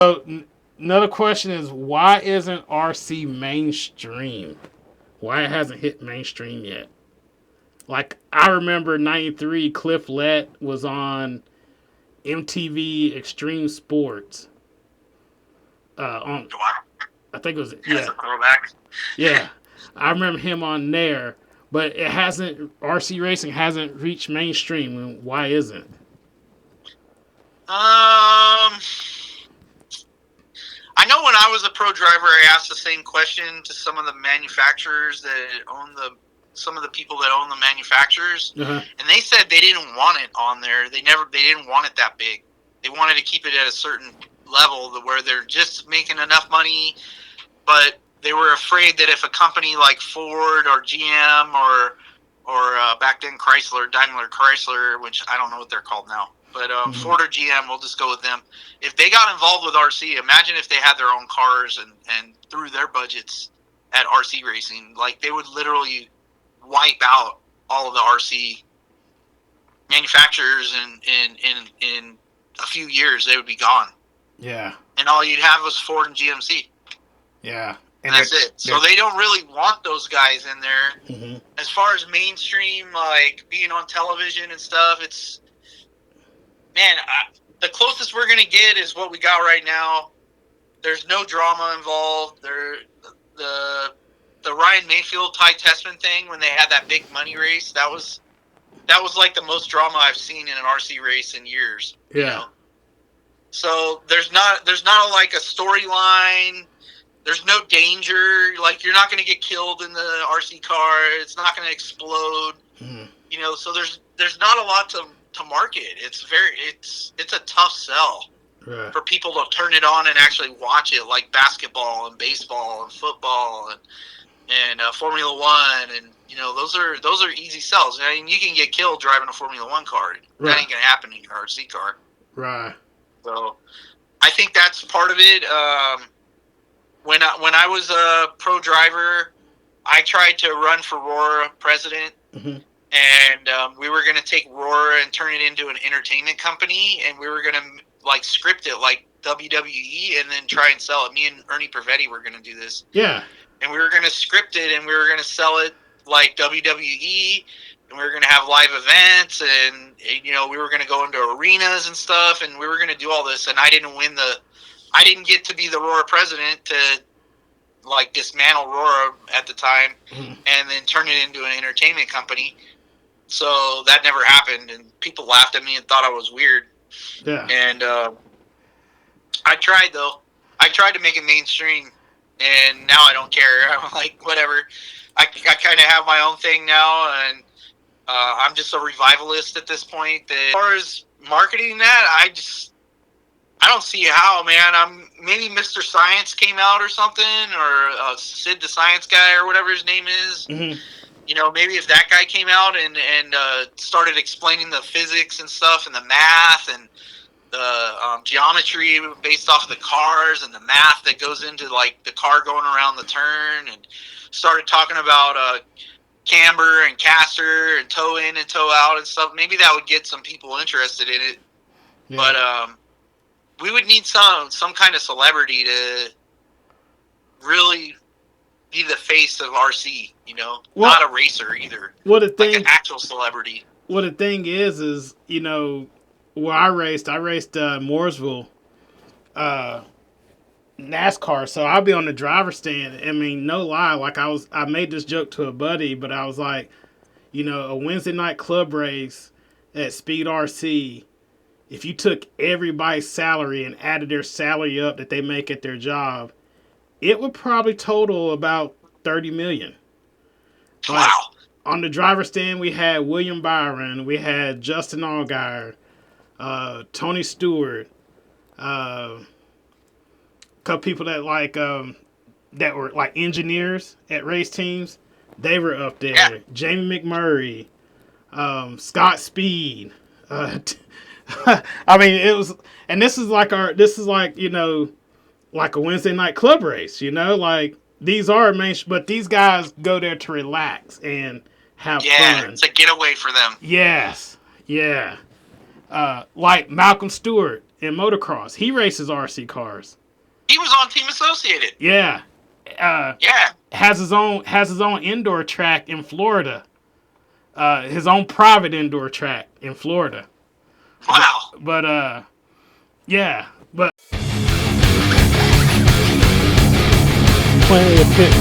So another question is, why isn't RC mainstream? Why it hasn't hit mainstream yet? Like, I remember '93, Cliff Lett was on MTV Extreme Sports. On Wow. I think it was, That's yeah, a throwback. yeah. I remember him on there, but it hasn't. RC racing hasn't reached mainstream. Why isn't? Um, I know when I was a pro driver, I asked the same question to some of the manufacturers that own some of the people that own the manufacturers, Uh-huh. and they said they didn't want it on there. They didn't want it that big. They wanted to keep it at a certain level where they're just making enough money, but they were afraid that if a company like Ford or GM or back then Daimler Chrysler, which I don't know what they're called now, but Mm-hmm. Ford or GM, we'll just go with them. If they got involved with RC, imagine if they had their own cars and threw their budgets at RC racing. Like, they would literally wipe out all of the RC manufacturers in a few years. They would be gone. Yeah. And all you'd have was Ford and GMC. Yeah. And that's it. So they don't really want those guys in there. Mm-hmm. As far as mainstream, like being on television and stuff, it's, man, the closest we're gonna get is what we got right now. There's no drama involved. The Ryan Mayfield Ty Tessman thing, when they had that big money race, that was like the most drama I've seen in an RC race in years. Yeah. You know? So there's not like a storyline. There's no danger. Like, you're not going to get killed in the RC car. It's not going to explode. Mm-hmm. You know, so there's not a lot to market. It's a tough sell Right. for people to turn it on and actually watch it, like basketball and baseball and football and Formula One, and you know, those are easy sells. I mean, you can get killed driving a Formula One car. Right. That ain't gonna happen in your RC car. Right. So I think that's part of it. When I was a pro driver, I tried to run for Roar president, Mm-hmm. and we were going to take Roar and turn it into an entertainment company, and we were going to like script it like WWE and then try and sell it. Me and Ernie Pervetti were going to do this. Yeah. And we were going to script it, and we were going to sell it like WWE, and we were going to have live events, and you know, we were going to go into arenas and stuff, and we were going to do all this, and I didn't get to be the Roar president to like dismantle Roar at the time, Mm-hmm. and then turn it into an entertainment company. So that never happened, and people laughed at me and thought I was weird. Yeah. And I tried, though. I tried to make it mainstream, and now I don't care. I'm like, whatever. I kind of have my own thing now, and I'm just a revivalist at this point. As far as marketing that, I don't see how, man. Maybe Mr. Science came out or something, or Sid the Science Guy or whatever his name is. Mm-hmm. You know, maybe if that guy came out and started explaining the physics and stuff and the math and the geometry based off of the cars and the math that goes into like the car going around the turn, and started talking about camber and caster and toe in and toe out and stuff, maybe that would get some people interested in it. Yeah. But we would need some kind of celebrity to really be the face of RC, you know, not a racer either. Well, the like thing, an actual celebrity. well, the thing is, you know, where I raced Mooresville, NASCAR. So I'll be on the driver's stand. I mean, no lie, like I made this joke to a buddy, but I was like, you know, a Wednesday night club race at Speed RC, if you took everybody's salary and added their salary up that they make at their job, it would probably total about $30 million. Like, wow. On the driver's stand, we had William Byron, we had Justin Allgaier, Tony Stewart, a couple people that that were like engineers at race teams. They were up there. Yeah. Jamie McMurray, Scott Speed. I mean, it was, and this is like you know, like a Wednesday night club race. You know, like these are but these guys go there to relax and have fun. Yeah, it's a getaway for them. Yes, yeah. Like Malcolm Stewart in motocross. He races RC cars. He was on Team Associated. Yeah. Yeah. Has his own indoor track in Florida. His own private indoor track in Florida. Wow. But yeah. But plenty of pit